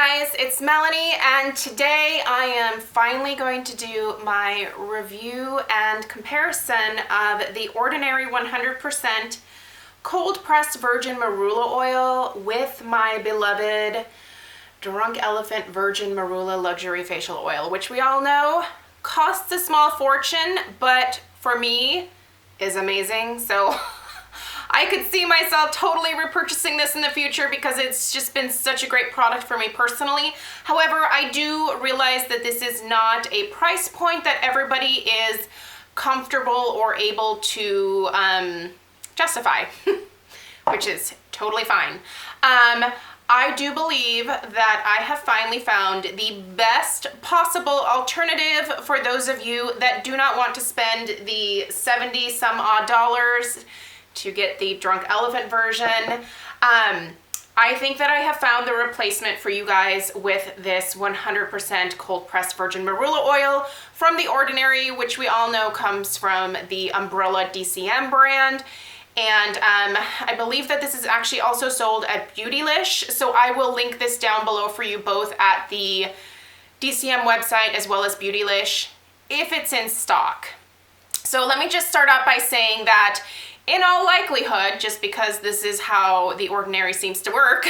guys, it's Melanie, and today I am finally going to do my review and comparison of the Ordinary 100% cold pressed virgin marula oil with my beloved Drunk Elephant Virgin Marula Luxury Facial Oil, which we all know costs a small fortune, but for me is amazing. So I could see myself totally repurchasing this in the future because it's just been such a great product for me personally. However, I do realize that this is not a price point that everybody is comfortable or able to justify, which is totally fine. I do believe that I have finally found the best possible alternative for those of you that do not want to spend the 70 some odd dollars to get the Drunk Elephant version. I think that I have found the replacement for you guys with this 100% cold pressed virgin marula oil from The Ordinary, which we all know comes from the Umbrella DCM brand. And I believe that this is actually also sold at Beautylish, so I will link this down below for you both at the DCM website as well as Beautylish if it's in stock. So let me just start out by saying that in all likelihood, just because this is how The Ordinary seems to work,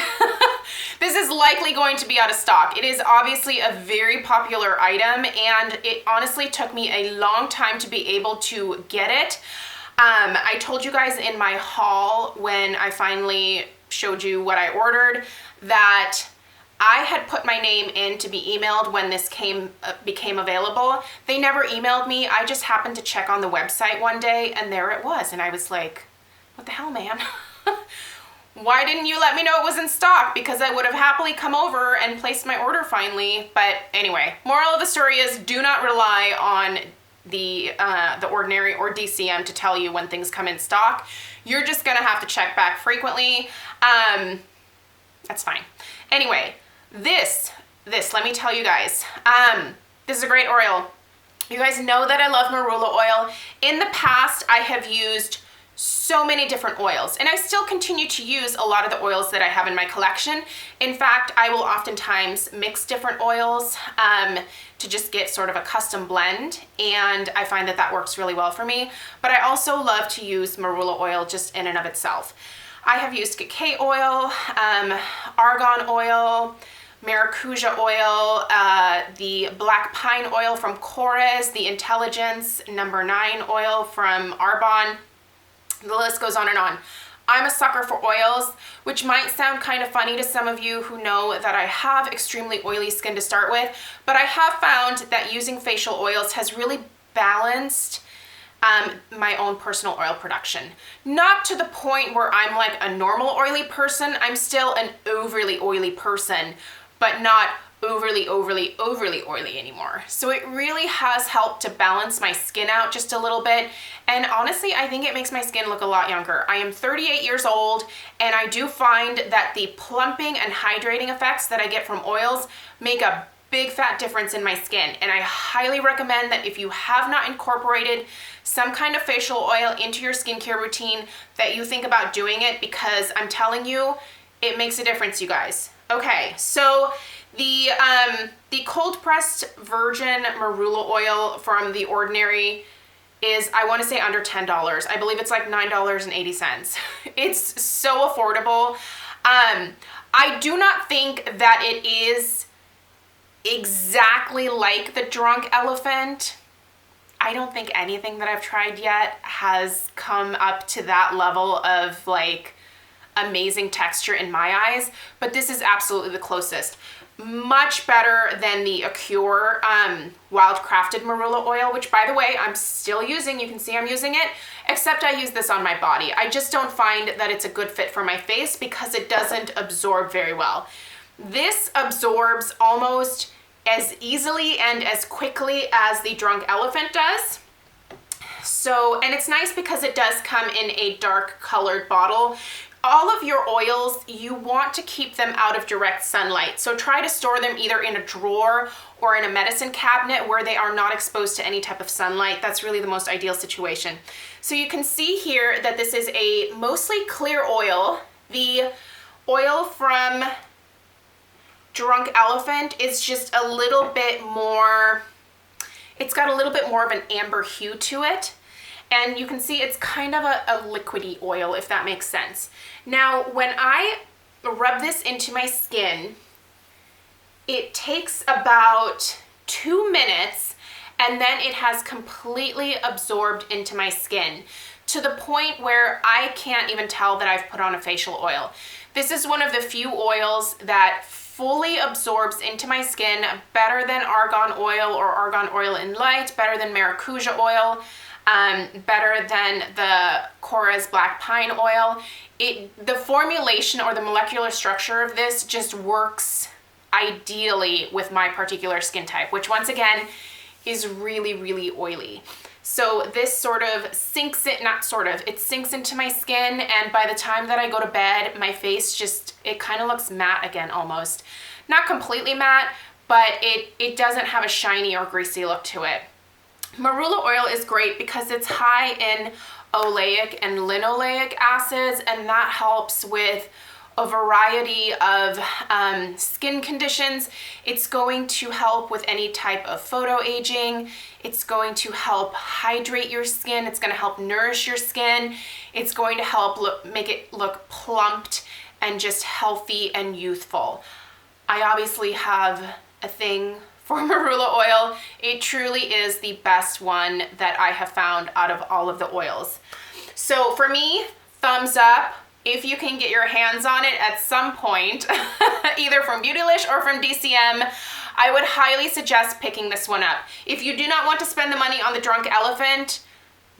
this is likely going to be out of stock. It is obviously a very popular item, and it honestly took me a long time to be able to get it. I told you guys in my haul when I finally showed you what I ordered that I had put my name in to be emailed when this became available. They never emailed me. I just happened to check on the website one day and there it was. And I was like, what the hell, man? Why didn't you let me know it was in stock? Because I would have happily come over and placed my order finally. But anyway, moral of the story is do not rely on the Ordinary or DCM to tell you when things come in stock. You're just gonna have to check back frequently. That's fine. Anyway, this, let me tell you guys, this is a great oil. You guys know that I love marula oil. In the past, I have used so many different oils, and I still continue to use a lot of the oils that I have in my collection. In fact, I will oftentimes mix different oils to just get sort of a custom blend, and I find that that works really well for me. But I also love to use marula oil just in and of itself. I have used Kei oil, argan oil, maracuja oil, the black pine oil from Korres, the Intelligence number 9 oil from Arbonne. The list goes on and on. I'm a sucker for oils, which might sound kind of funny to some of you who know that I have extremely oily skin to start with, but I have found that using facial oils has really balanced my own personal oil production. Not to the point where I'm like a normal oily person. I'm still an overly oily person, but not overly oily anymore. So it really has helped to balance my skin out just a little bit. And honestly, I think it makes my skin look a lot younger. I am 38 years old, and I do find that the plumping and hydrating effects that I get from oils make a big fat difference in my skin. And I highly recommend that if you have not incorporated some kind of facial oil into your skincare routine, that you think about doing it, because I'm telling you, it makes a difference, you guys. Okay, so the cold pressed virgin marula oil from The Ordinary is, I want to say, under $10. I believe it's like $9.80. It's so affordable. I do not think that it is exactly like the Drunk Elephant. I don't think anything that I've tried yet has come up to that level of like amazing texture in my eyes, but this is absolutely the closest. Much better than the Acure Wild Crafted Marula oil, which by the way, I'm still using. You can see I'm using it, except I use this on my body. I just don't find that it's a good fit for my face because it doesn't absorb very well. This absorbs almost as easily and as quickly as the Drunk Elephant does. So, and it's nice because it does come in a dark colored bottle. All of your oils, you want to keep them out of direct sunlight. So try to store them either in a drawer or in a medicine cabinet where they are not exposed to any type of sunlight. That's really the most ideal situation. So you can see here that this is a mostly clear oil. The oil from Drunk Elephant is just a little bit more, it's got a little bit more of an amber hue to it. And you can see it's kind of a liquidy oil, if that makes sense. Now, when I rub this into my skin, it takes about 2 minutes, and then it has completely absorbed into my skin to the point where I can't even tell that I've put on a facial oil. This is one of the few oils that fully absorbs into my skin, better than argan oil or argan oil in light, better than maracuja oil, better than the Korres black pine oil. The formulation or the molecular structure of this just works ideally with my particular skin type, which once again is really, really oily. So this sort of sinks it, not sort of, it sinks into my skin, and by the time that I go to bed, my face just, it kind of looks matte again almost. Not completely matte, but it doesn't have a shiny or greasy look to it. Marula oil is great because it's high in oleic and linoleic acids, and that helps with a variety of skin conditions. It's going to help with any type of photo aging. It's going to help hydrate your skin. It's going to help nourish your skin. It's going to help make it look plumped and just healthy and youthful. I obviously have a thing for Marula oil. It truly is the best one that I have found out of all of the oils. So for me, thumbs up. If you can get your hands on it at some point, either from Beautylish or from DCM, I would highly suggest picking this one up. If you do not want to spend the money on the Drunk Elephant,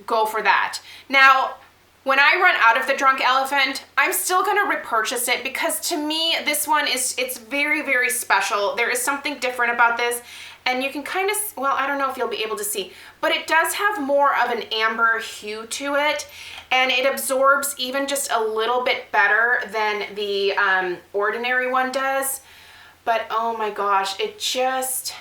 go for that. Now, when I run out of the Drunk Elephant, I'm still gonna repurchase it because to me, this one it's very, very special. There is something different about this, and you can kind of, well, I don't know if you'll be able to see, but it does have more of an amber hue to it, and it absorbs even just a little bit better than the ordinary one does. But oh my gosh, it just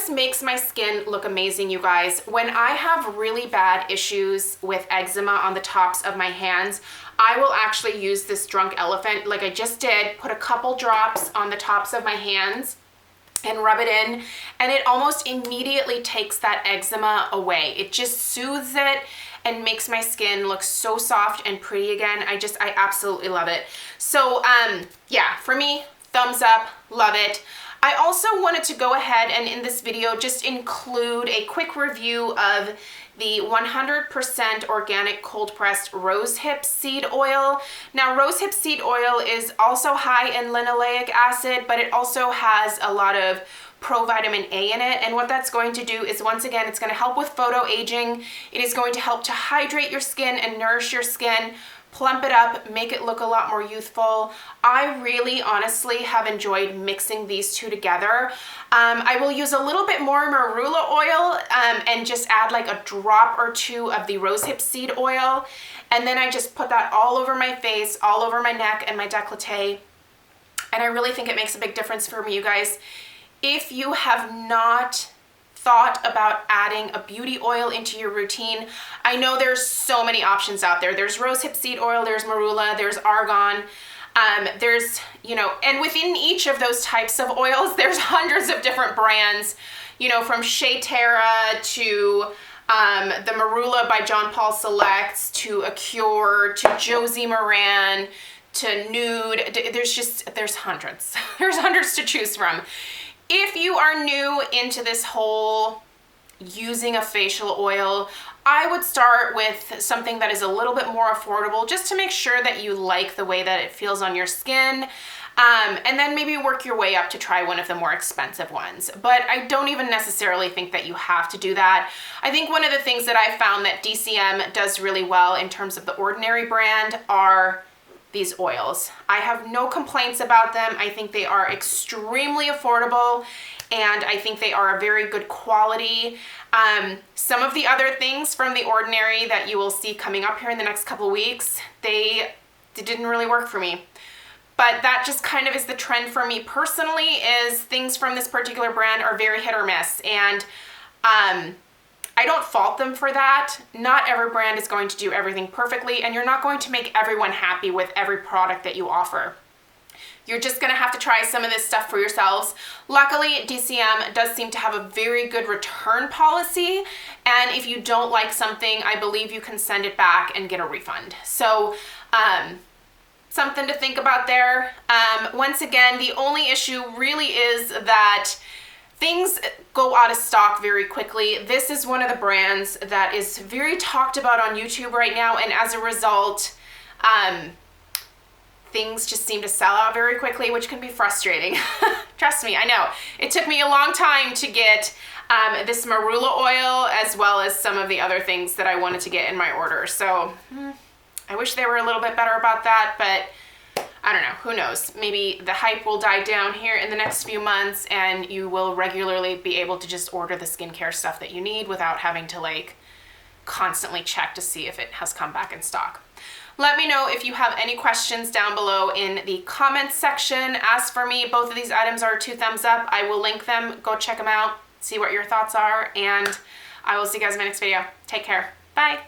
makes my skin look amazing, you guys. When I have really bad issues with eczema on the tops of my hands, I will actually use this Drunk Elephant, like I just did, put a couple drops on the tops of my hands and rub it in, and it almost immediately takes that eczema away. It just soothes it and makes my skin look so soft and pretty again. I absolutely love it. So yeah, for me, thumbs up, love it. I also wanted to go ahead and in this video just include a quick review of the 100% organic cold pressed rosehip seed oil. Now, rosehip seed oil is also high in linoleic acid, but it also has a lot of provitamin A in it, and what that's going to do is, once again, it's going to help with photo aging. It is going to help to hydrate your skin and nourish your skin, plump it up, make it look a lot more youthful. I really honestly have enjoyed mixing these two together. I will use a little bit more Marula oil and just add like a drop or two of the rosehip seed oil, and then I just put that all over my face, all over my neck and my décolleté, and I really think it makes a big difference for me, you guys. If you have not thought about adding a beauty oil into your routine, I know there's so many options out there. There's rosehip seed oil, there's Marula, there's argan, there's, you know, and within each of those types of oils, there's hundreds of different brands, you know, from Shea Terra to the Marula by John Paul Selects to Acure to Josie Moran to Nude. There's hundreds. There's hundreds to choose from. If you are new into this whole using a facial oil, I would start with something that is a little bit more affordable just to make sure that you like the way that it feels on your skin. And then maybe work your way up to try one of the more expensive ones. But I don't even necessarily think that you have to do that. I think one of the things that I found that DCM does really well in terms of the Ordinary brand are these oils. I have no complaints about them. I think they are extremely affordable, and I think they are a very good quality. Some of the other things from the Ordinary that you will see coming up here in the next couple weeks, they didn't really work for me. But that just kind of is the trend for me personally, is things from this particular brand are very hit or miss, and I don't fault them for that. Not every brand is going to do everything perfectly, and you're not going to make everyone happy with every product that you offer. you're just gonna have to try some of this stuff for yourselves. Luckily, DCM does seem to have a very good return policy, and if you don't like something, I believe you can send it back and get a refund. So, something to think about there. Once again, the only issue really is that things go out of stock very quickly. This is one of the brands that is very talked about on YouTube right now, and as a result, things just seem to sell out very quickly, which can be frustrating. Trust me, I know. It took me a long time to get this Marula oil, as well as some of the other things that I wanted to get in my order. So I wish they were a little bit better about that, but I don't know, who knows? Maybe the hype will die down here in the next few months and you will regularly be able to just order the skincare stuff that you need without having to like constantly check to see if it has come back in stock. Let me know if you have any questions down below in the comments section. As for me, both of these items are 2 thumbs up. I will link them. Go check them out, see what your thoughts are, and I will see you guys in my next video. Take care. Bye.